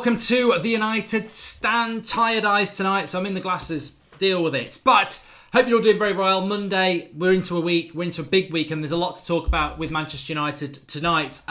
welcome to the United Stand. Tired eyes tonight, so I'm in the glasses. Deal with it. But hope you're all doing very well. Monday, we're into a big week, and there's a lot to talk about with Manchester United tonight.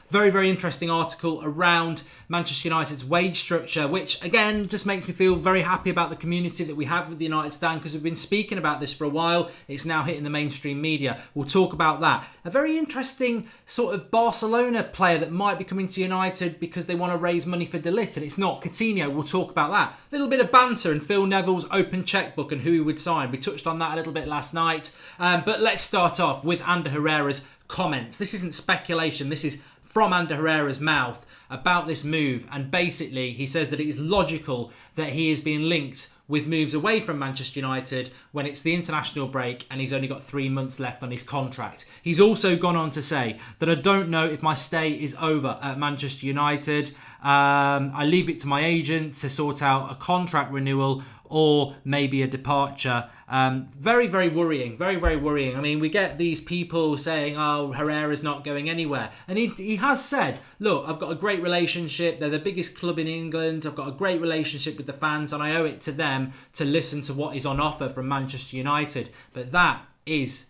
Very, very interesting article around Manchester United's wage structure, which again just makes me feel very happy about the community that we have with the United Stand, because we've been speaking about this for a while. It's now hitting the mainstream media. We'll talk about that. A very interesting sort of Barcelona player that might be coming to United because they want to raise money for De Ligt, and it's not Coutinho. We'll talk about that. A little bit of banter and Phil Neville's open checkbook and who he would sign. We touched on that a little bit last night. But let's start off with Ander Herrera's comments. This isn't speculation. This is from Ander Herrera's mouth about this move, and basically he says that it is logical that he is being linked with moves away from Manchester United when it's the international break and he's only got 3 months left on his contract. He's also gone on to say that I don't know if my stay is over at Manchester United. I leave it to my agent to sort out a contract renewal or maybe a departure. Very, very worrying. Very, very worrying. I mean, we get these people saying, oh, Herrera's not going anywhere. And he has said, look, I've got a great relationship. They're the biggest club in England. I've got a great relationship with the fans, and I owe it to them to listen to what is on offer from Manchester United. But that is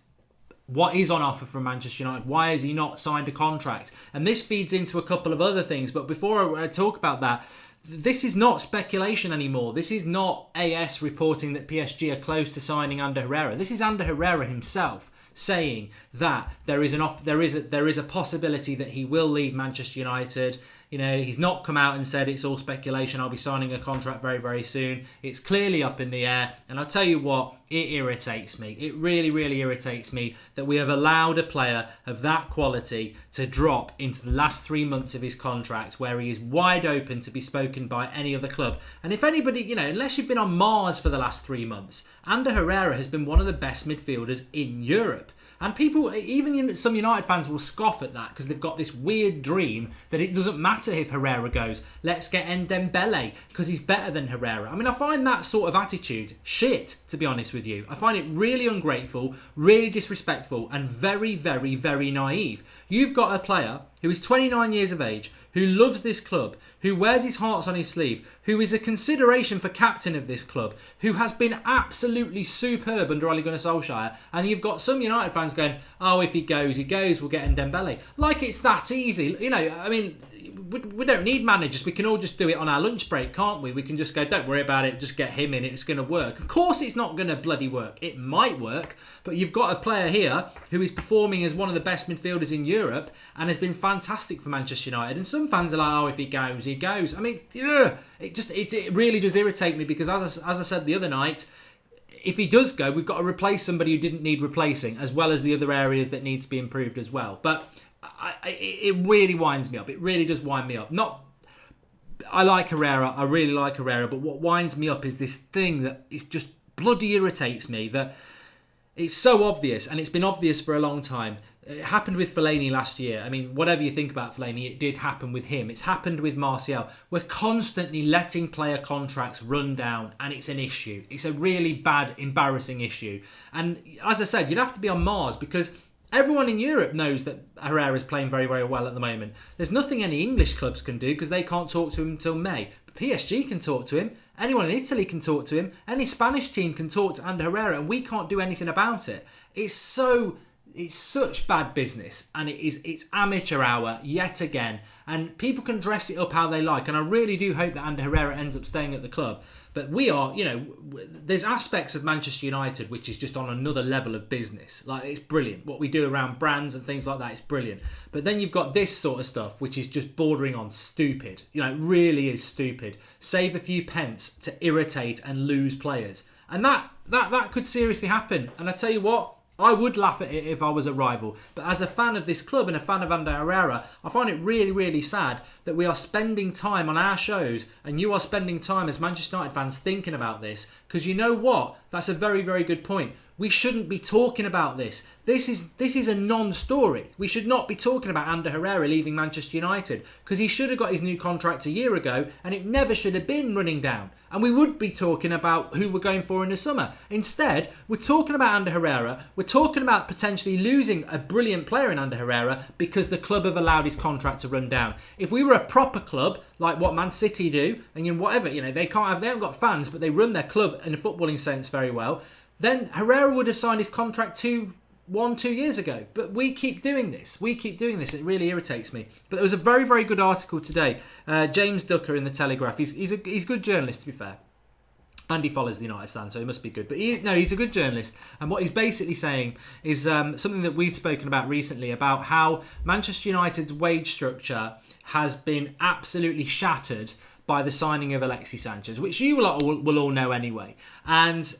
what is on offer from Manchester United. Why has he not signed a contract? And this feeds into a couple of other things. But before I talk about that, this is not speculation anymore. This is not AS reporting that PSG are close to signing Ander Herrera. This is Ander Herrera himself saying that there is a possibility that he will leave Manchester United. You know, he's not come out and said it's all speculation, I'll be signing a contract very, very soon. It's clearly up in the air. And I'll tell you what, it irritates me. It really, really irritates me that we have allowed a player of that quality to drop into the last 3 months of his contract, where he is wide open to be spoken by any other club. And if anybody, you know, unless you've been on Mars for the last 3 months, Ander Herrera has been one of the best midfielders in Europe. And people, even some United fans, will scoff at that because they've got this weird dream that it doesn't matter if Herrera goes. Let's get Dembele because he's better than Herrera. I mean, I find that sort of attitude shit, to be honest with you. I find it really ungrateful, really disrespectful, and very, very, very naive. You've got a player who is 29 years of age, who loves this club, who wears his heart on his sleeve, who is a consideration for captain of this club, who has been absolutely superb under Ole Gunnar Solskjaer, and you've got some United fans going, oh, if he goes, we'll get Dembele. Like it's that easy. You know, I mean, we don't need managers. We can all just do it on our lunch break, can't we? We can just go, don't worry about it, just get him in, it's going to work. Of course it's not going to bloody work. It might work, but you've got a player here who is performing as one of the best midfielders in Europe and has been fantastic for Manchester United. And some fans are like, oh, if he goes, he goes. I mean, it really does irritate me because as I said the other night, if he does go, we've got to replace somebody who didn't need replacing, as well as the other areas that need to be improved as well. But it really winds me up. It really does wind me up. I like Herrera. I really like Herrera. But what winds me up is this thing that is just bloody irritates me. That it's so obvious, and it's been obvious for a long time. It happened with Fellaini last year. I mean, whatever you think about Fellaini, it did happen with him. It's happened with Martial. We're constantly letting player contracts run down, and it's an issue. It's a really bad, embarrassing issue. And as I said, you'd have to be on Mars because everyone in Europe knows that Herrera is playing very, very well at the moment. There's nothing any English clubs can do because they can't talk to him until May. But PSG can talk to him. Anyone in Italy can talk to him. Any Spanish team can talk to Ander Herrera, and we can't do anything about it. It's such bad business, and it's amateur hour yet again, and people can dress it up how they like, and I really do hope that Ander Herrera ends up staying at the club. But we are, you know, there's aspects of Manchester United which is just on another level of business. Like, it's brilliant. What we do around brands and things like that is brilliant. But then you've got this sort of stuff which is just bordering on stupid. You know, it really is stupid. Save a few pence to irritate and lose players. And that could seriously happen. And I tell you what, I would laugh at it if I was a rival. But as a fan of this club and a fan of Ander Herrera, I find it really, really sad that we are spending time on our shows and you are spending time as Manchester United fans thinking about this. Because you know what? That's a very, very good point. We shouldn't be talking about this. This is a non-story. We should not be talking about Ander Herrera leaving Manchester United, because he should have got his new contract a year ago and it never should have been running down. And we would be talking about who we're going for in the summer. Instead, we're talking about Ander Herrera. We're talking about potentially losing a brilliant player in Ander Herrera because the club have allowed his contract to run down. If we were a proper club, like what Man City do, and whatever, they haven't got fans, but they run their club in a footballing sense very well, then Herrera would have signed his contract 2 years ago. But we keep doing this. It really irritates me. But there was a very, very good article today. James Ducker in the Telegraph. He's a good journalist, to be fair. And he follows the United stand, so he must be good. But he's a good journalist. And what he's basically saying is something that we've spoken about recently, about how Manchester United's wage structure has been absolutely shattered by the signing of Alexis Sanchez, which you will all know anyway. And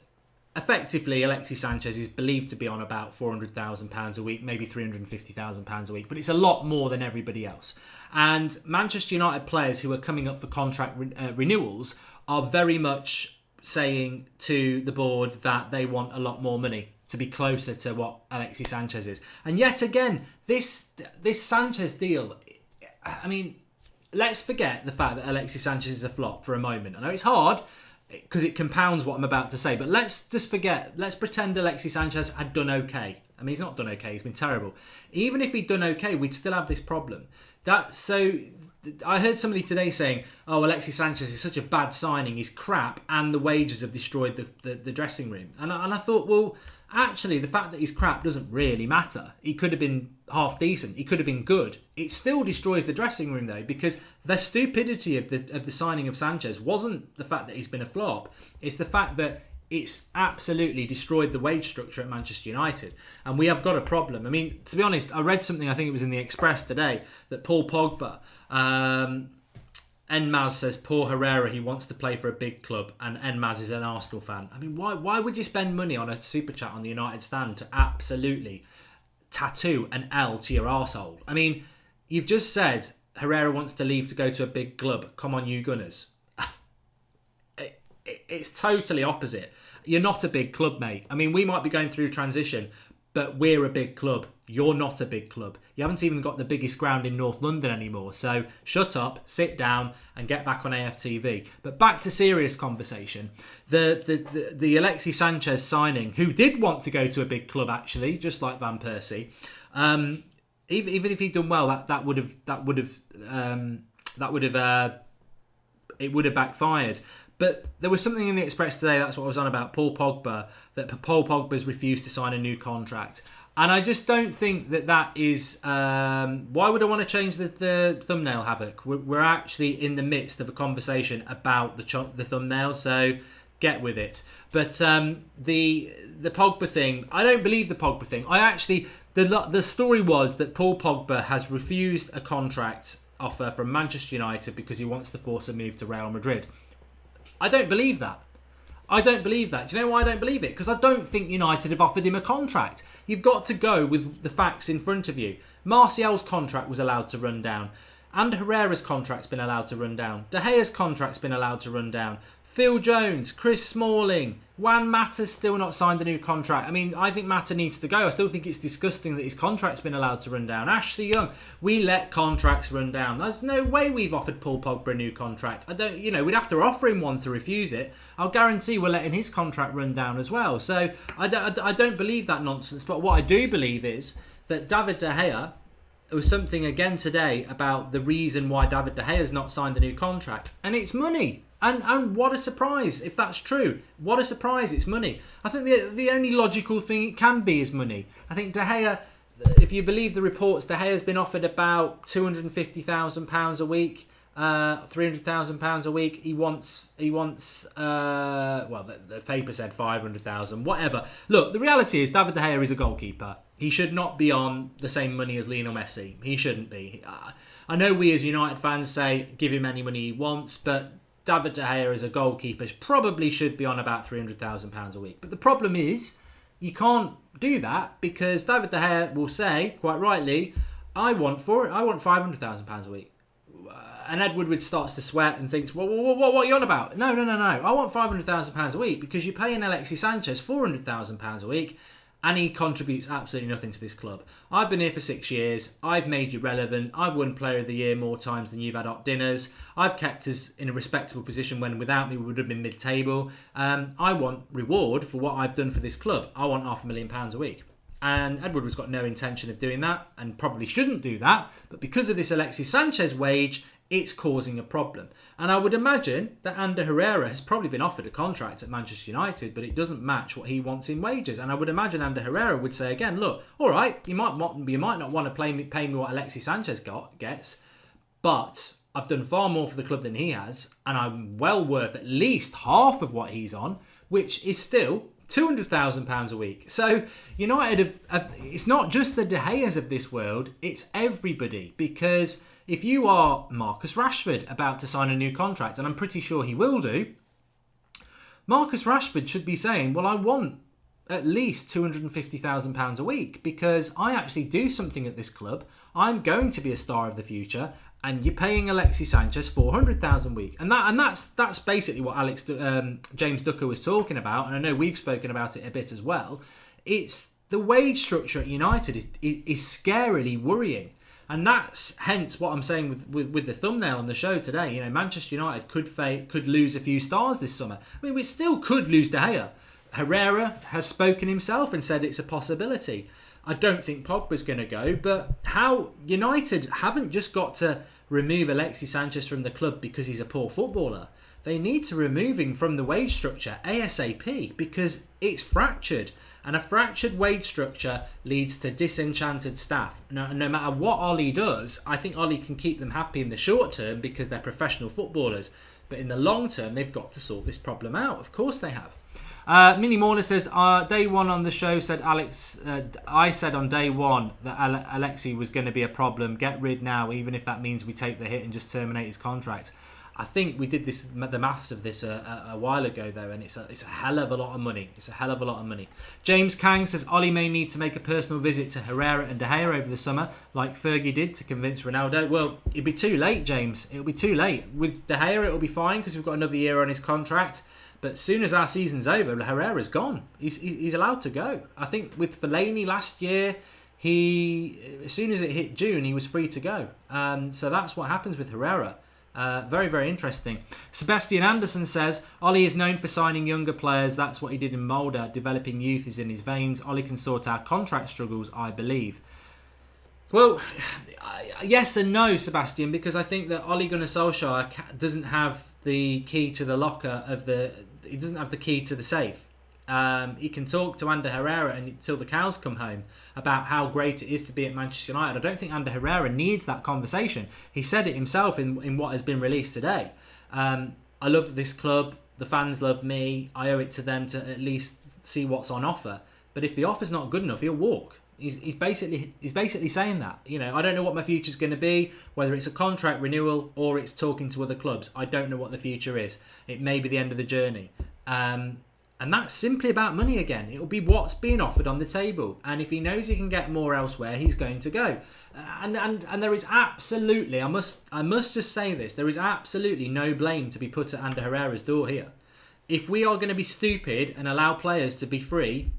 effectively, Alexis Sanchez is believed to be on about £400,000 a week, maybe £350,000 a week, but it's a lot more than everybody else. And Manchester United players who are coming up for contract renewals are very much saying to the board that they want a lot more money to be closer to what Alexis Sanchez is. And yet again, this Sanchez deal, I mean, let's forget the fact that Alexis Sanchez is a flop for a moment. I know it's hard, because it compounds what I'm about to say. But let's pretend Alexis Sanchez had done okay. I mean, he's not done okay. He's been terrible. Even if he'd done okay, we'd still have this problem. I heard somebody today saying, oh, Alexis Sanchez is such a bad signing. He's crap, and the wages have destroyed the dressing room. And I thought, well, actually, the fact that he's crap doesn't really matter. He could have been half decent. He could have been good. It still destroys the dressing room, though, because the stupidity of the signing of Sanchez wasn't the fact that he's been a flop. It's the fact that it's absolutely destroyed the wage structure at Manchester United. And we have got a problem. I mean, to be honest, I read something, I think it was in the Express today, that Paul Pogba, Enmaz says, poor Herrera, he wants to play for a big club, and Enmaz is an Arsenal fan. I mean, why would you spend money on a super chat on the United stand to absolutely tattoo an L to your arsehole? I mean, you've just said Herrera wants to leave to go to a big club. Come on, you Gunners. It's totally opposite. You're not a big club, mate. I mean, we might be going through transition, but we're a big club. You're not a big club. You haven't even got the biggest ground in North London anymore. So shut up, sit down, and get back on AFTV. But back to serious conversation. The Alexis Sanchez signing, who did want to go to a big club actually, just like Van Persie. Even if he'd done well, that would have backfired. But there was something in the Express today, that's what I was on about, Paul Pogba, that Paul Pogba's refused to sign a new contract. And I just don't think that is... why would I want to change the thumbnail, Havoc? We're actually in the midst of a conversation about the thumbnail, so get with it. But the Pogba thing, I don't believe the Pogba thing. The story was that Paul Pogba has refused a contract offer from Manchester United because he wants to force a move to Real Madrid. I don't believe that. Do you know why I don't believe it? Because I don't think United have offered him a contract. You've got to go with the facts in front of you. Martial's contract was allowed to run down. And Herrera's contract's been allowed to run down. De Gea's contract's been allowed to run down. Phil Jones, Chris Smalling, Juan Mata's still not signed a new contract. I mean, I think Mata needs to go. I still think it's disgusting that his contract's been allowed to run down. Ashley Young, we let contracts run down. There's no way we've offered Paul Pogba a new contract. We'd have to offer him one to refuse it. I'll guarantee we're letting his contract run down as well. So I don't believe that nonsense. But what I do believe is that David De Gea, there was something again today about the reason why David De Gea has not signed a new contract. And it's money. And what a surprise, if that's true. What a surprise, it's money. I think the only logical thing it can be is money. I think De Gea, if you believe the reports, De Gea's been offered about £250,000 a week, £300,000 a week. He wants. The paper said 500,000, whatever. Look, the reality is David De Gea is a goalkeeper. He should not be on the same money as Lionel Messi. He shouldn't be. I know we as United fans say give him any money he wants, but David De Gea as a goalkeeper probably should be on about £300,000 a week. But the problem is, you can't do that because David De Gea will say, quite rightly, I want £500,000 a week. And Ed Woodward starts to sweat and thinks, well, what are you on about? No. I want £500,000 a week because you're paying Alexis Sanchez £400,000 a week and he contributes absolutely nothing to this club. I've been here for 6 years. I've made you relevant. I've won Player of the Year more times than you've had op dinners. I've kept us in a respectable position when without me we would have been mid-table. I want reward for what I've done for this club. I want £500,000 a week. And Ed Woodward's got no intention of doing that and probably shouldn't do that. But because of this Alexis Sanchez wage, it's causing a problem. And I would imagine that Ander Herrera has probably been offered a contract at Manchester United, but it doesn't match what he wants in wages. And I would imagine Ander Herrera would say again, look, all right, you might not want to pay me what Alexis Sanchez gets, but I've done far more for the club than he has, and I'm well worth at least half of what he's on, which is still £200,000 a week. So United it's not just the De Gea's of this world, it's everybody. Because if you are Marcus Rashford about to sign a new contract, and I'm pretty sure he will do, Marcus Rashford should be saying, well, I want at least £250,000 a week because I actually do something at this club. I'm going to be a star of the future, and you're paying Alexis Sanchez £400,000 a week, and that's basically what James Ducker was talking about. And I know we've spoken about it a bit as well. It's the wage structure at United is scarily worrying, and that's hence what I'm saying with the thumbnail on the show today. Manchester United could lose a few stars this summer. I mean, we still could lose De Gea. Herrera has spoken himself and said it's a possibility. I don't think Pogba's going to go, but how United haven't just got to remove Alexis Sanchez from the club because he's a poor footballer. They need to remove him from the wage structure ASAP because it's fractured. And a fractured wage structure leads to disenchanted staff. No matter what Ollie does, I think Ollie can keep them happy in the short term because they're professional footballers. But in the long term, they've got to sort this problem out. Of course they have. Minnie Morner says, day one on the show said I said on day one that Alexi was going to be a problem. Get rid now, even if that means we take the hit and just terminate his contract. I think we did the maths of this a while ago, though, and it's a hell of a lot of money. It's a hell of a lot of money. James Kang says, Ollie may need to make a personal visit to Herrera and De Gea over the summer, like Fergie did to convince Ronaldo. Well, it'll be too late, James. It'll be too late. With De Gea, it'll be fine because we've got another year on his contract. But as soon as our season's over, Herrera's gone. He's allowed to go. I think with Fellaini last year, as soon as it hit June, he was free to go. So that's what happens with Herrera. Very, very interesting. Sebastian Anderson says, Ollie is known for signing younger players. That's what he did in Mulder. Developing youth is in his veins. Ollie can sort our contract struggles, I believe. Well, yes and no, Sebastian, because I think that Ole Gunnar Solskjaer doesn't have the key to the locker he doesn't have the key to the safe. He can talk to Ander Herrera until the cows come home about how great it is to be at Manchester United. I don't think Ander Herrera needs that conversation. He said it himself in what has been released today. I love this club. The fans love me. I owe it to them to at least see what's on offer. But if the offer's not good enough, he'll walk. He's basically saying that. I don't know what my future's going to be, whether it's a contract renewal or it's talking to other clubs. I don't know what the future is. It may be the end of the journey. And that's simply about money again. It'll be what's being offered on the table. And if he knows he can get more elsewhere, he's going to go. And there is absolutely, I must just say this, there is absolutely no blame to be put at Ander Herrera's door here. If we are going to be stupid and allow players to be free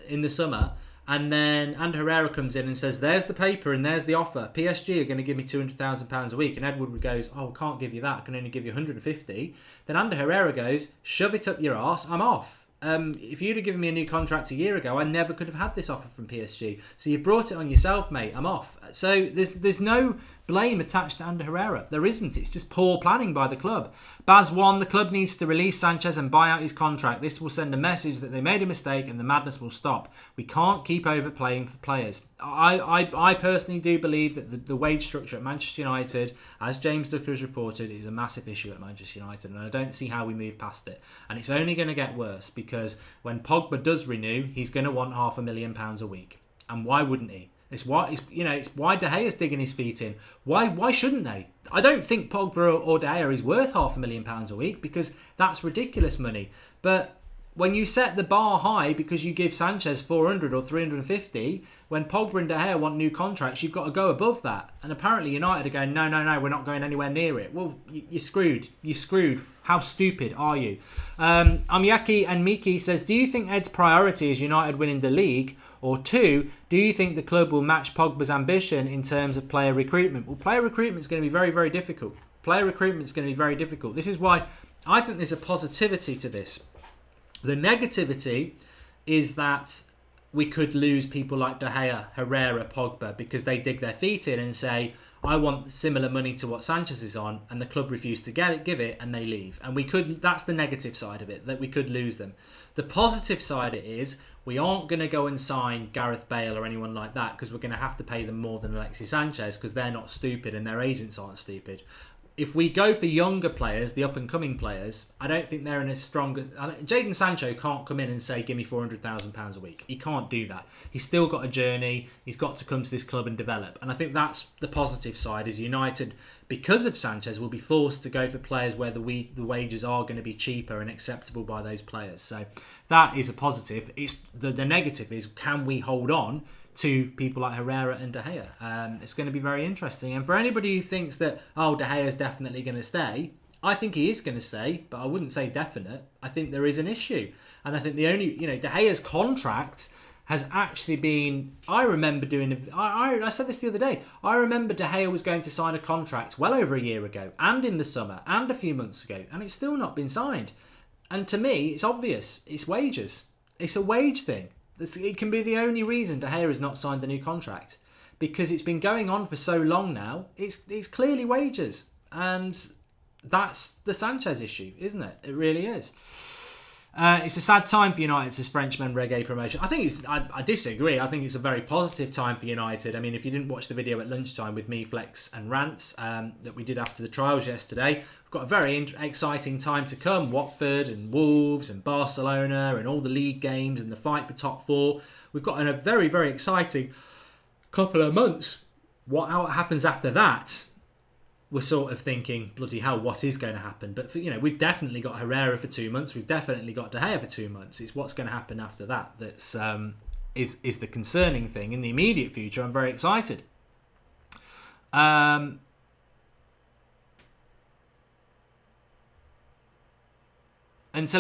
in the summer, and then Ander Herrera comes in and says, there's the paper and there's the offer. PSG are going to give me £200,000 a week. And Ed Woodward goes, I can't give you that. I can only give you 150. Then Ander Herrera goes, shove it up your arse. I'm off. If you'd have given me a new contract a year ago, I never could have had this offer from PSG. So you brought it on yourself, mate. I'm off. So there's no blame attached to Ander Herrera. There isn't. It's just poor planning by the club. Baz1, the club needs to release Sanchez and buy out his contract. This will send a message that they made a mistake and the madness will stop. We can't keep overplaying for players. I personally do believe that the wage structure at Manchester United, as James Ducker has reported, is a massive issue at Manchester United, and I don't see how we move past it. And it's only going to get worse because when Pogba does renew, he's going to want £500,000 a week. And why wouldn't he? It's why De Gea's digging his feet in. Why shouldn't they? I don't think Pogba or De Gea is worth £500,000 a week because that's ridiculous money. But when you set the bar high because you give Sanchez 400 or 350, when Pogba and De Gea want new contracts, you've got to go above that. And apparently United are going, no, we're not going anywhere near it. Well, you're screwed. You're screwed. How stupid are you? Amyaki and Miki says, do you think Ed's priority is United winning the league? Or 2, do you think the club will match Pogba's ambition in terms of player recruitment? Well, player recruitment is going to be very, very difficult. Player recruitment is going to be very difficult. This is why I think there's a positivity to this. The negativity is that we could lose people like De Gea, Herrera, Pogba, because they dig their feet in and say, I want similar money to what Sanchez is on, and the club refuse to give it, and they leave. And that's the negative side of it, that we could lose them. The positive side of it is we aren't going to go and sign Gareth Bale or anyone like that, because we're going to have to pay them more than Alexis Sanchez, because they're not stupid and their agents aren't stupid. If we go for younger players, the up-and-coming players, I don't think they're in a stronger... Jadon Sancho can't come in and say, give me £400,000 a week. He can't do that. He's still got a journey. He's got to come to this club and develop. And I think that's the positive side, is United, because of Sanchez, will be forced to go for players where the wages are going to be cheaper and acceptable by those players. So that is a positive. The negative is, can we hold on to people like Herrera and De Gea? It's going to be very interesting. And for anybody who thinks that, De Gea is definitely going to stay, I think he is going to stay, but I wouldn't say definite. I think there is an issue. And I think the only, De Gea's contract has actually been, I remember I said this the other day, I remember De Gea was going to sign a contract well over a year ago, and in the summer, and a few months ago, and it's still not been signed. And to me, it's obvious. It's wages. It's a wage thing. It can be the only reason De Gea has not signed the new contract, because it's been going on for so long now. It's clearly wages, and that's the Sanchez issue, isn't it? It really is. It's a sad time for United, says Frenchman Reggae Promotion. I disagree. I think it's a very positive time for United. I mean, if you didn't watch the video at lunchtime with me, Flex and Rants that we did after the trials yesterday, we've got a very exciting time to come. Watford and Wolves and Barcelona and all the league games and the fight for top 4. We've got a very, very exciting couple of months. What happens after that? We're sort of thinking, bloody hell, what is going to happen? But we've definitely got Herrera for 2 months. We've definitely got De Gea for 2 months. It's what's going to happen after that that's is the concerning thing. In the immediate future, I'm very excited. Until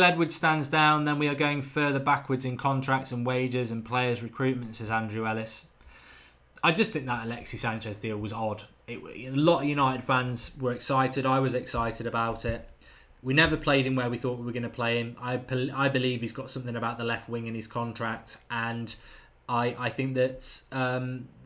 Edward stands down, then we are going further backwards in contracts and wages and players' recruitment, says Andrew Ellis. I just think that Alexis Sanchez deal was odd. A lot of United fans were excited. I was excited about it. We never played him where we thought we were going to play him. I believe he's got something about the left wing in his contract, and I think that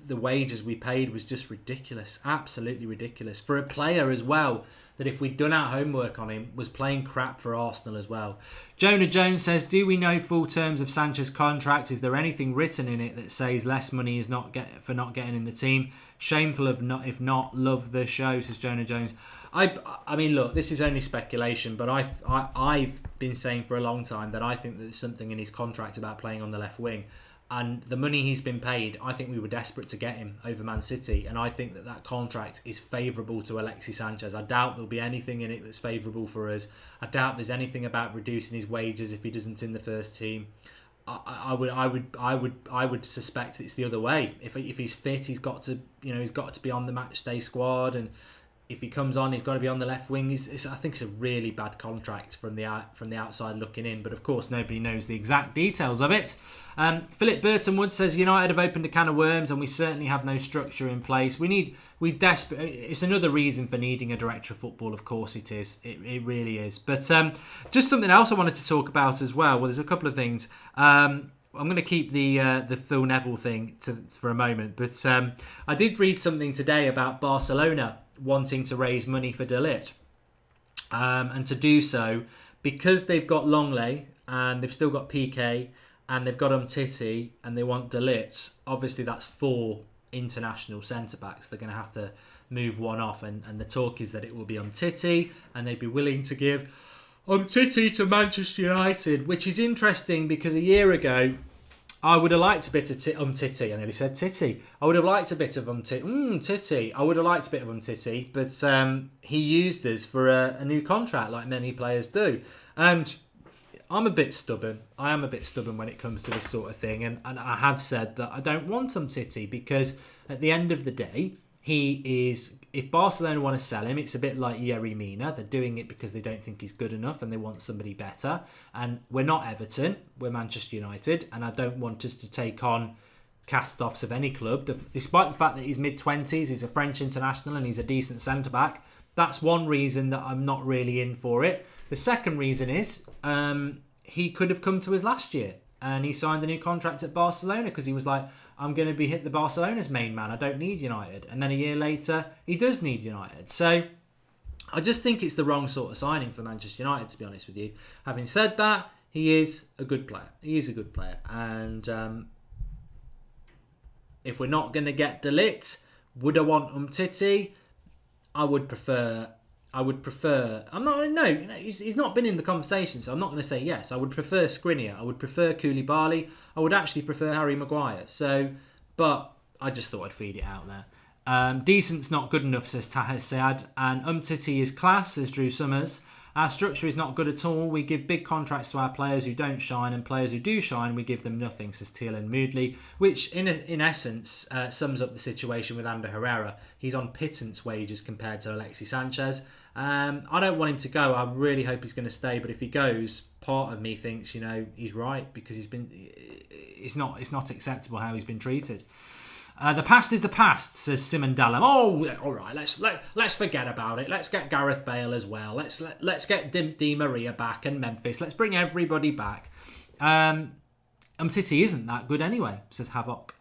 the wages we paid was just ridiculous, absolutely ridiculous for a player as well. That if we'd done our homework on him, was playing crap for Arsenal as well. Jonah Jones says, do we know full terms of Sanchez's contract? Is there anything written in it that says less money is for not getting in the team? Shameful if not. Love the show, says Jonah Jones. I mean, look, this is only speculation, but I've been saying for a long time that I think that there's something in his contract about playing on the left wing. And the money he's been paid, I think we were desperate to get him over Man City. And I think that contract is favourable to Alexis Sanchez. I doubt there'll be anything in it that's favourable for us. I doubt there's anything about reducing his wages if he doesn't in the first team. I would suspect it's the other way. If he's fit, he's got to be on the match day squad, and if he comes on, he's got to be on the left wing. I think it's a really bad contract from the outside looking in, but of course nobody knows the exact details of it. Philip Burtonwood says United have opened a can of worms, and we certainly have no structure in place. It's another reason for needing a director of football. Of course it is. It really is. But just something else I wanted to talk about as well. Well, there's a couple of things. I'm going to keep the Phil Neville thing for a moment, but I did read something today about Barcelona wanting to raise money for De Ligt, and to do so because they've got Longley and they've still got PK and they've got Umtiti and they want De Ligt. Obviously that's 4 international centre-backs. They're going to have to move one off, and the talk is that it will be Umtiti, and they'd be willing to give Umtiti to Manchester United, which is interesting because a year ago I would have liked a bit of Umtiti. I nearly said Titty. I would have liked a bit of Titty. I would have liked a bit of Umtiti, but he used us for a new contract like many players do. And I'm a bit stubborn. I am a bit stubborn when it comes to this sort of thing. And I have said that I don't want Umtiti because at the end of the day, he is... If Barcelona want to sell him, it's a bit like Yerry Mina. They're doing it because they don't think he's good enough and they want somebody better. And we're not Everton. We're Manchester United. And I don't want us to take on cast-offs of any club. Despite the fact that he's mid-20s, he's a French international and he's a decent centre-back. That's one reason that I'm not really in for it. The second reason is he could have come to us last year and he signed a new contract at Barcelona because he was like, I'm going to be hit the Barcelona's main man. I don't need United. And then a year later, he does need United. So I just think it's the wrong sort of signing for Manchester United, to be honest with you. Having said that, he is a good player. He is a good player. And if we're not going to get De Ligt, would I want Umtiti? I would prefer. I'm not. No, he's not been in the conversation, so I'm not going to say yes. I would prefer Skriniar. I would prefer Koulibaly. I would actually prefer Harry Maguire. So, but I just thought I'd feed it out there. Decent's not good enough, says Taher Sayad, and Umtiti is class, says Drew Summers. Our structure is not good at all. We give big contracts to our players who don't shine, and players who do shine, we give them nothing, says Thielen Moodley, which in essence sums up the situation with Ander Herrera. He's on pittance wages compared to Alexis Sanchez. I don't want him to go. I really hope he's going to stay, but if he goes, part of me thinks, he's right, because it's not acceptable how he's been treated. The past is the past, says Simon Dallam. Oh, all right. Let's forget about it. Let's get Gareth Bale as well. Let's get Di Maria back and Memphis. Let's bring everybody back. Umtiti isn't that good anyway, says Havoc,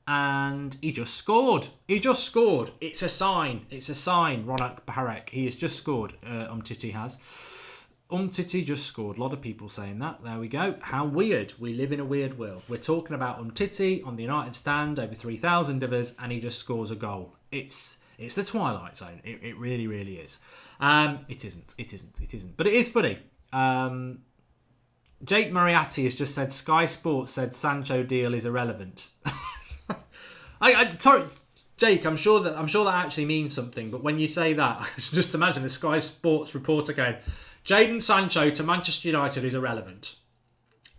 and he just scored. It's a sign. Ronak Baharek. He has just scored. Umtiti has. Umtiti just scored. A lot of people saying that. There we go. How weird. We live in a weird world. We're talking about Umtiti on the United stand, over 3,000 of us, and he just scores a goal. It's the Twilight Zone. It really, really is. It isn't. But it is funny. Jake Moriarty has just said Sky Sports said Sancho deal is irrelevant. Sorry, Jake, I'm sure that actually means something. But when you say that, just imagine the Sky Sports reporter going, Jadon Sancho to Manchester United is irrelevant.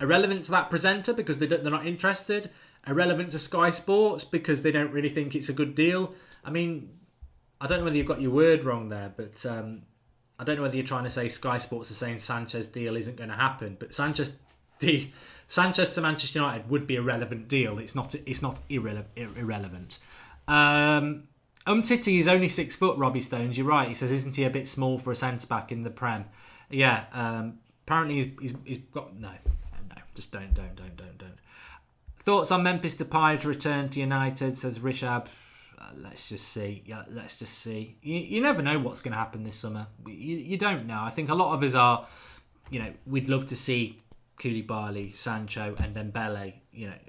Irrelevant to that presenter because they're not interested. Irrelevant to Sky Sports because they don't really think it's a good deal. I mean, I don't know whether you've got your word wrong there, but I don't know whether you're trying to say Sky Sports are saying Sanchez deal isn't going to happen. But Sanchez to Manchester United would be a relevant deal. It's not irrelevant. Umtiti is only 6 foot, Robbie Stones. You're right. He says, isn't he a bit small for a centre-back in the Prem? Yeah, apparently he's got... No, just don't. Thoughts on Memphis Depay's return to United, says Rishab. Let's just see. You never know what's going to happen this summer. You don't know. I think a lot of us are, we'd love to see Koulibaly, Sancho and Dembele,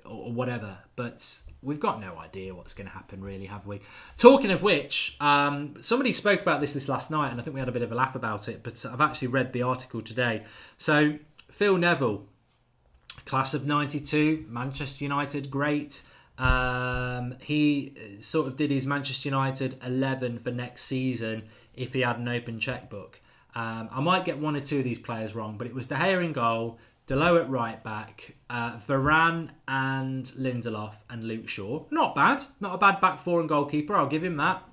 or whatever. But we've got no idea what's going to happen, really, have we? Talking of which, somebody spoke about this last night, and I think we had a bit of a laugh about it, but I've actually read the article today. So, Phil Neville, class of 92, Manchester United, great. He sort of did his Manchester United 11 for next season if he had an open checkbook. I might get one or two of these players wrong, but it was De Gea in goal, Delo at right back, Varane and Lindelof and Luke Shaw. Not bad. Not a bad back four and goalkeeper. I'll give him that.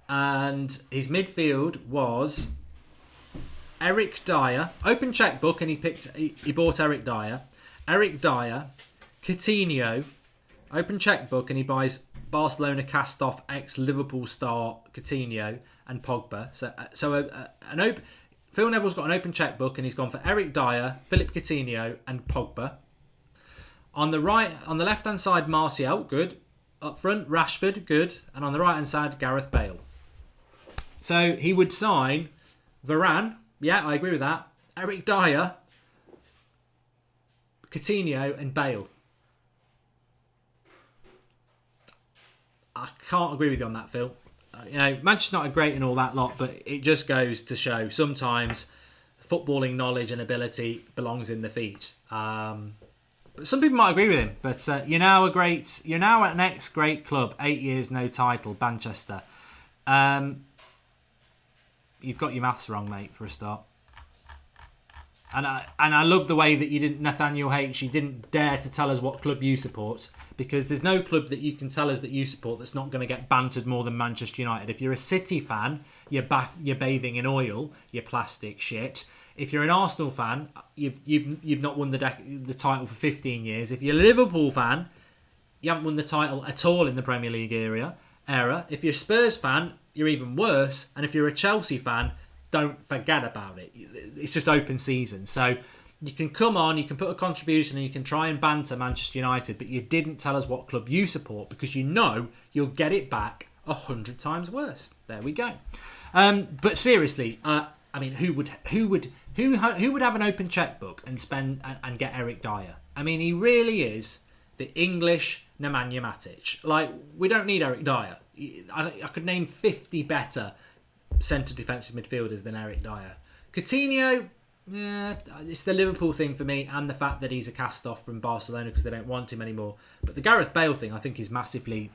And his midfield was Eric Dyer. Open checkbook, and he bought Eric Dyer. Eric Dyer, Coutinho. Open checkbook, and he buys Barcelona cast-off ex-Liverpool star Coutinho and Pogba. Phil Neville's got an open checkbook and he's gone for Eric Dyer, Philippe Coutinho and Pogba. On the left-hand side, Martial, good. Up front, Rashford, good. And on the right-hand side, Gareth Bale. So he would sign Varane, yeah, I agree with that. Eric Dyer, Coutinho and Bale. I can't agree with you on that, Phil. Manchester United are great and all that lot, but it just goes to show sometimes footballing knowledge and ability belongs in the feet. But some people might agree with him. But you're now at an ex-great club. 8 years, no title, Manchester. You've got your maths wrong, mate, for a start. And I love the way that you didn't, Nathaniel H, you didn't dare to tell us what club you support, because there's no club that you can tell us that you support that's not going to get bantered more than Manchester United. If you're a City fan, you're bathing in oil, you plastic shit. If you're an Arsenal fan, you've not won the title for 15 years. If you're a Liverpool fan, you haven't won the title at all in the Premier League era. If you're a Spurs fan, you're even worse. And if you're a Chelsea fan, don't forget about it. It's just open season. So you can come on, you can put a contribution and you can try and banter Manchester United, but you didn't tell us what club you support because you know you'll get it back 100 times worse. There we go. But seriously, I mean, who would have an open checkbook and spend and get Eric Dyer? I mean, he really is the English Nemanja Matic. Like, we don't need Eric Dyer. I could name 50 better centre defensive midfielders than Eric Dyer. Coutinho, it's the Liverpool thing for me, and the fact that he's a cast-off from Barcelona because they don't want him anymore. But the Gareth Bale thing, I think, is massively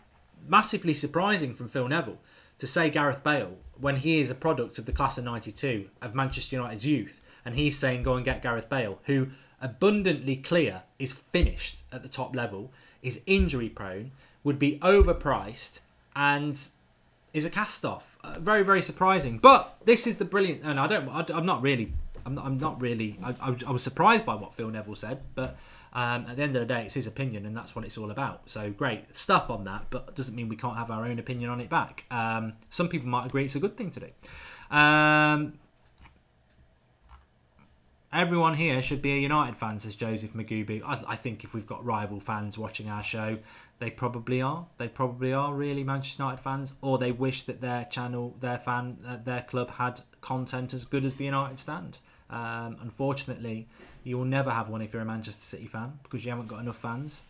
surprising from Phil Neville to say Gareth Bale when he is a product of the class of '92 of Manchester United's youth, and he's saying go and get Gareth Bale, who abundantly clear is finished at the top level, is injury prone, would be overpriced, and is a cast-off. Very, very surprising. But this is the brilliant... And I was surprised by what Phil Neville said, but at the end of the day, it's his opinion, and that's what it's all about. So great stuff on that, but it doesn't mean we can't have our own opinion on it back. Some people might agree it's a good thing to do. Everyone here should be a United fan, says Joseph Magubi. I think if we've got rival fans watching our show, they probably are. They probably are really Manchester United fans, or they wish that their channel, their club had content as good as the United stand. Unfortunately, you will never have one if you're a Manchester City fan because you haven't got enough fans.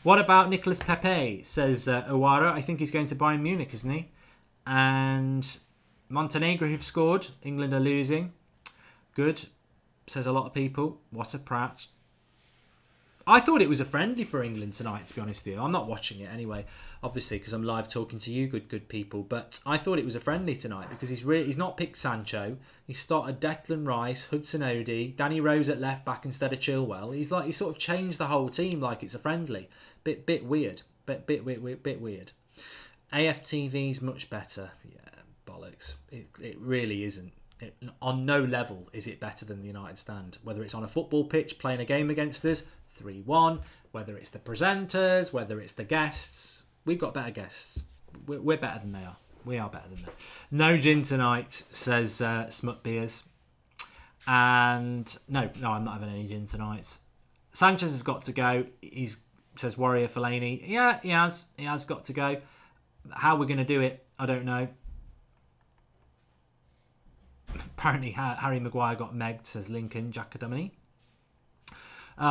What about Nicolas Pepe, says Owara? I think he's going to Bayern Munich, isn't he? And Montenegro have scored. England are losing. Good. Says a lot of people. What a prat. I thought it was a friendly for England tonight, to be honest with you. I'm not watching it anyway, obviously, because I'm live talking to you, good people. But I thought it was a friendly tonight because he's not picked Sancho. He started Declan Rice, Hudson Odoi, Danny Rose at left back instead of Chilwell. He sort of changed the whole team like it's a friendly. Bit weird. Bit weird. AFTV's much better. Yeah, bollocks. It really isn't. On no level is it better than the United stand. Whether it's on a football pitch playing a game against us, 3-1, whether it's the presenters, whether it's the guests, we've got better guests. We're better than they are. We are better than them. No gin tonight, says Smut Beers. And no, I'm not having any gin tonight. Sanchez has got to go. Says Warrior Fellaini. Yeah, he has got to go. How we're going to do it, I don't know. Apparently Harry Maguire got megged, says Lincoln Giacomini.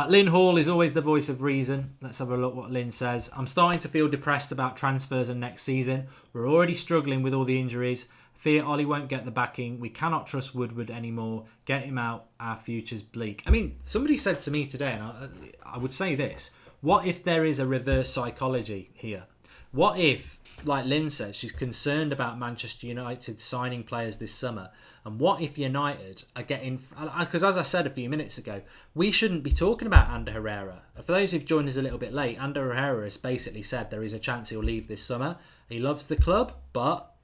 Lynn Hall is always the voice of reason. Let's have a look what Lynn says. I'm starting to feel depressed about transfers and next season. We're already struggling with all the injuries. Fear Ollie won't get the backing. We cannot trust Woodward anymore. Get him out. Our future's bleak. I mean, somebody said to me today, and I would say this. What if there is a reverse psychology here? What if, like Lynn says, she's concerned about Manchester United signing players this summer? And what if United are getting... Because as I said a few minutes ago, we shouldn't be talking about Ander Herrera. For those who've joined us a little bit late, Ander Herrera has basically said there is a chance he'll leave this summer. He loves the club, but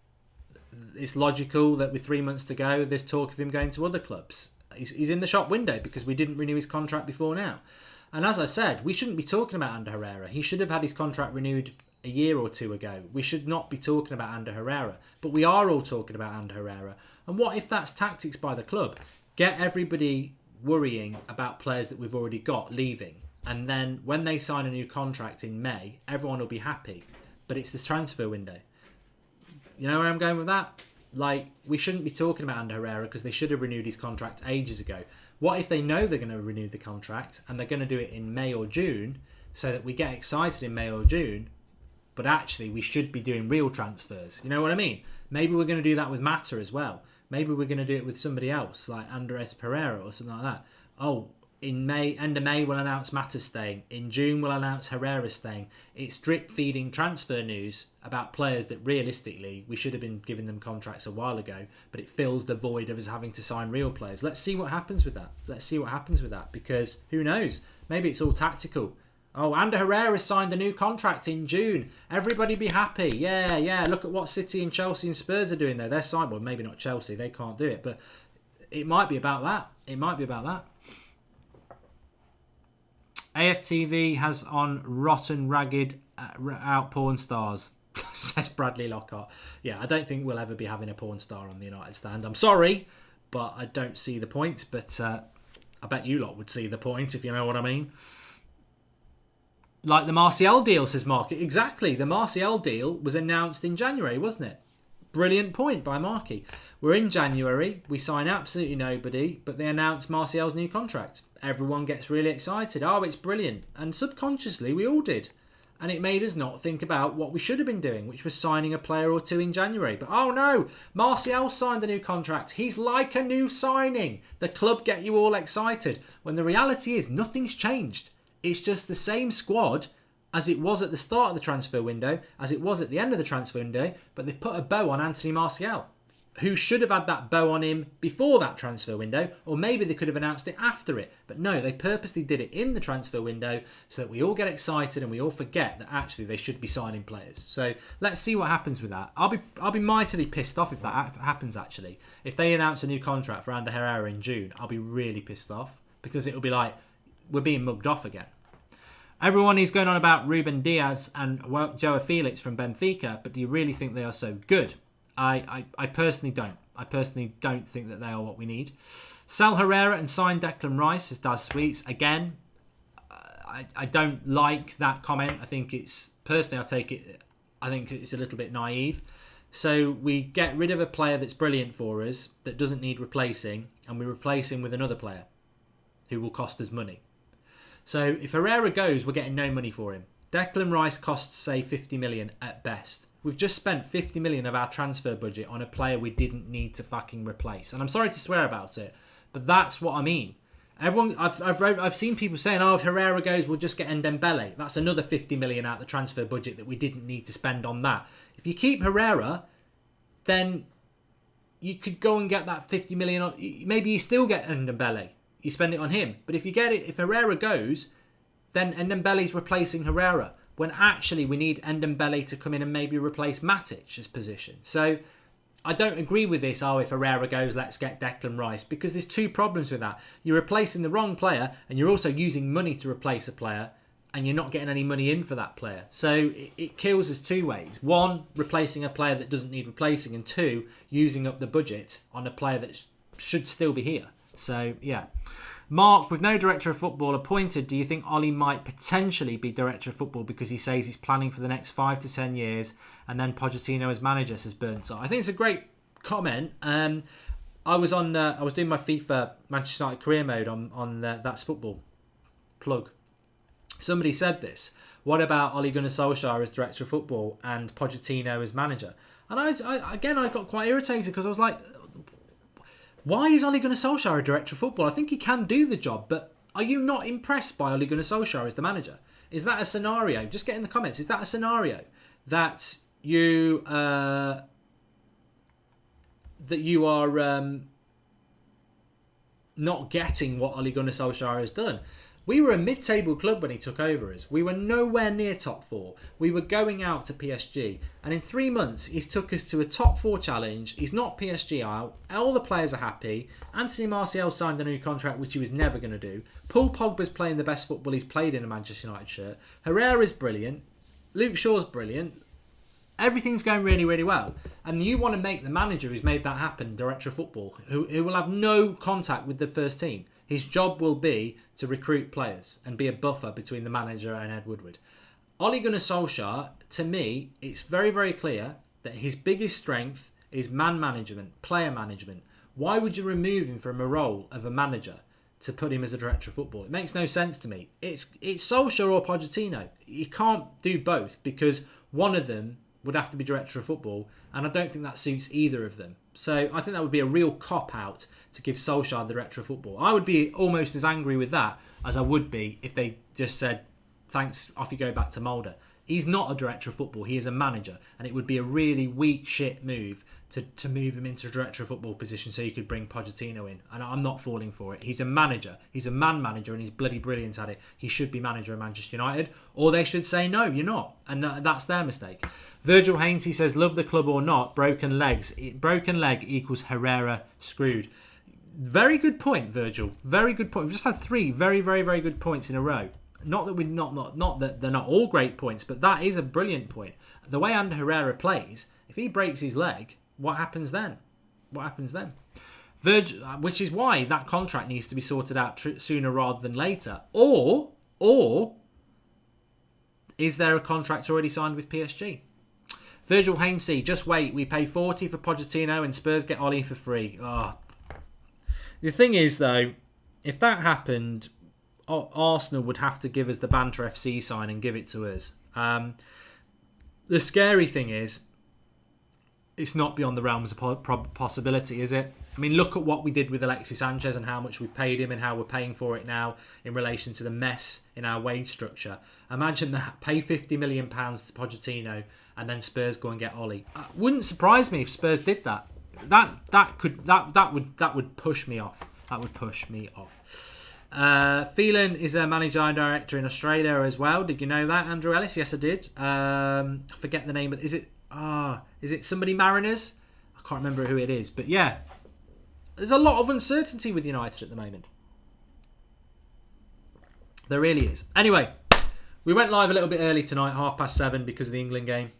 it's logical that with 3 months to go, there's talk of him going to other clubs. He's in the shop window because we didn't renew his contract before now. And as I said, we shouldn't be talking about Ander Herrera. He should have had his contract renewed a year or two ago. We should not be talking about Ander Herrera, but we are all talking about Ander Herrera. And what if that's tactics by the club? Get everybody worrying about players that we've already got leaving, and then when they sign a new contract in May, everyone will be happy. But it's this transfer window. You know where I'm going with that? Like, we shouldn't be talking about Ander Herrera because they should have renewed his contract ages ago. What if they know they're going to renew the contract and they're going to do it in May or June so that we get excited in May or June, but actually we should be doing real transfers? You know what I mean? Maybe we're going to do that with Mata as well. Maybe we're going to do it with somebody else like Andres Pereira or something like that. Oh, In May, end of May, we'll announce Mata's staying. In June, we'll announce Herrera staying. It's drip feeding transfer news about players that realistically we should have been giving them contracts a while ago, but it fills the void of us having to sign real players. Let's see what happens with that. Because who knows? Maybe it's all tactical. Oh, Ander Herrera signed a new contract in June. Everybody be happy. Yeah. Look at what City and Chelsea and Spurs are doing there. They're signed. Well, maybe not Chelsea. They can't do it. But it might be about that. AFTV has on rotten, ragged, out porn stars, says Bradley Lockhart. Yeah, I don't think we'll ever be having a porn star on the United stand. I'm sorry, but I don't see the point. But I bet you lot would see the point, if you know what I mean. Like the Martial deal, says Mark. Exactly, the Martial deal was announced in January, wasn't it? Brilliant point by Marky. We're in January, we sign absolutely nobody, but they announce Martial's new contract. Everyone gets really excited. Oh, it's brilliant. And subconsciously, we all did. And it made us not think about what we should have been doing, which was signing a player or two in January. But oh no, Martial signed a new contract. He's like a new signing. The club get you all excited. When the reality is nothing's changed. It's just the same squad as it was at the start of the transfer window, as it was at the end of the transfer window, but they've put a bow on Anthony Martial, who should have had that bow on him before that transfer window, or maybe they could have announced it after it. But no, they purposely did it in the transfer window so that we all get excited and we all forget that actually they should be signing players. So let's see what happens with that. I'll be mightily pissed off if that happens, actually. If they announce a new contract for Ander Herrera in June, I'll be really pissed off, because it'll be like, we're being mugged off again. Everyone is going on about Ruben Diaz and Joao Felix from Benfica, but do you really think they are so good? I personally don't. I personally don't think that they are what we need. Sell Herrera and sign Declan Rice, as Daz Sweets. Again, I don't like that comment. I think it's, personally, I think it's a little bit naive. So we get rid of a player that's brilliant for us, that doesn't need replacing, and we replace him with another player who will cost us money. So if Herrera goes, we're getting no money for him. Declan Rice costs, say, 50 million at best. We've just spent 50 million of our transfer budget on a player we didn't need to fucking replace. And I'm sorry to swear about it, but that's what I mean. Everyone, I've seen people saying, oh, if Herrera goes, we'll just get Ndembele. That's another 50 million out of the transfer budget that we didn't need to spend on that. If you keep Herrera, then you could go and get that 50 million. Maybe you still get Ndembele. You spend it on him. But if Herrera goes, then Ndembele's replacing Herrera, when actually we need Ndembele to come in and maybe replace Matic's position. So I don't agree with this, if Herrera goes, let's get Declan Rice, because there's two problems with that. You're replacing the wrong player, and you're also using money to replace a player, and you're not getting any money in for that player. So it kills us two ways. One, replacing a player that doesn't need replacing, and two, using up the budget on a player that should still be here. So, yeah. Mark, with no director of football appointed, do you think Ollie might potentially be director of football because he says he's planning for the next 5 to 10 years and then Pochettino as manager, says Burnside? I think it's a great comment. I was doing my FIFA Manchester United career mode on That's Football plug. Somebody said this. What about Ole Gunnar Solskjaer as director of football and Pochettino as manager? And I got quite irritated because I was like, why is Ole Gunnar Solskjaer a director of football? I think he can do the job, but are you not impressed by Ole Gunnar Solskjaer as the manager? Is that a scenario? Just get in the comments. Is that a scenario that you are not getting what Ole Gunnar Solskjaer has done? We were a mid-table club when he took over us. We were nowhere near top 4. We were going out to PSG. And in 3 months, he's took us to a top 4 challenge. He's knocked PSG out. All the players are happy. Anthony Martial signed a new contract, which he was never going to do. Paul Pogba's playing the best football he's played in a Manchester United shirt. Herrera's brilliant. Luke Shaw's brilliant. Everything's going really, really well. And you want to make the manager who's made that happen director of football, who will have no contact with the first team. His job will be to recruit players and be a buffer between the manager and Ed Woodward. Ole Gunnar Solskjaer, to me, it's very, very clear that his biggest strength is man management, player management. Why would you remove him from a role of a manager to put him as a director of football? It makes no sense to me. It's Solskjaer or Pochettino. You can't do both because one of them would have to be director of football, and I don't think that suits either of them. So I think that would be a real cop-out to give Solskjaer the director of football. I would be almost as angry with that as I would be if they just said, thanks, off you go back to Mulder. He's not a director of football. He is a manager. And it would be a really weak shit move to move him into a director of football position so you could bring Pochettino in. And I'm not falling for it. He's a manager. He's a man manager and he's bloody brilliant at it. He should be manager of Manchester United. Or they should say, no, you're not. And that's their mistake. Virgil Hainsey says, love the club or not, broken legs. Broken leg equals Herrera screwed. Very good point, Virgil. Very good point. We've just had 3 very, very, very good points in a row. Not that not that they're not all great points, but that is a brilliant point. The way Ander Herrera plays, if he breaks his leg, what happens then? What happens then? Which is why that contract needs to be sorted out sooner rather than later. Or is there a contract already signed with PSG? Virgil Hainsey, just wait. We pay 40 for Pochettino and Spurs get Ollie for free. Oh. The thing is, though, if that happened, Arsenal would have to give us the Banter FC sign and give it to us. The scary thing is, it's not beyond the realms of possibility, is it? I mean, look at what we did with Alexis Sanchez and how much we've paid him and how we're paying for it now in relation to the mess in our wage structure. Imagine that. Pay £50 million to Pochettino and then Spurs go and get Ollie. Wouldn't surprise me if Spurs did that. That would push me off. That would push me off. Phelan is a managing director in Australia as well. Did you know that, Andrew Ellis? Yes, I did. I forget the name, but is it somebody Mariners? I can't remember who it is, but yeah, there's a lot of uncertainty with United at the moment. There really is. Anyway, we went live a little bit early tonight, 7:30, because of the England game.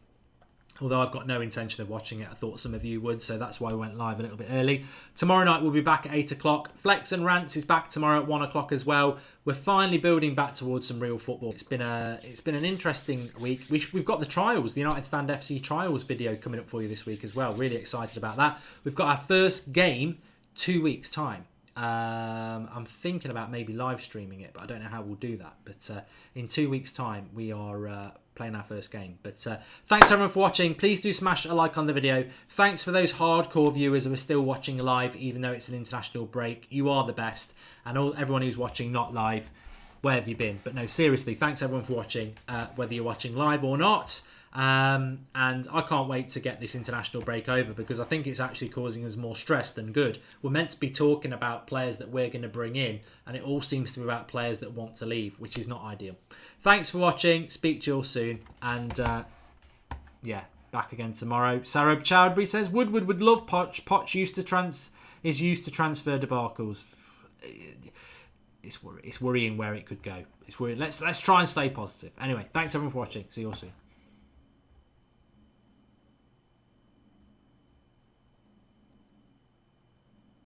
Although I've got no intention of watching it. I thought some of you would, so that's why we went live a little bit early. Tomorrow night we'll be back at 8 o'clock. Flex and Rants is back tomorrow at 1 o'clock as well. We're finally building back towards some real football. It's been an interesting week. We've got the trials, the United Stand FC trials video coming up for you this week as well. Really excited about that. We've got our first game 2 weeks' time. I'm thinking about maybe live streaming it, but I don't know how we'll do that. But in 2 weeks' time, we are playing our first game. But thanks everyone for watching. Please do smash a like on the video. Thanks for those hardcore viewers who are still watching live, even though it's an international break. You are the best. And everyone who's watching not live, where have you been? But no, seriously, thanks everyone for watching, whether you're watching live or not. And I can't wait to get this international break over because I think it's actually causing us more stress than good. We're meant to be talking about players that we're going to bring in, and it all seems to be about players that want to leave, which is not ideal. Thanks for watching. Speak to you all soon. And back again tomorrow. Sarab Chowdhury says Woodward would love Poch. Poch is used to transfer debacles. It's worrying where it could go. It's worrying. Let's try and stay positive. Anyway, thanks everyone for watching. See you all soon.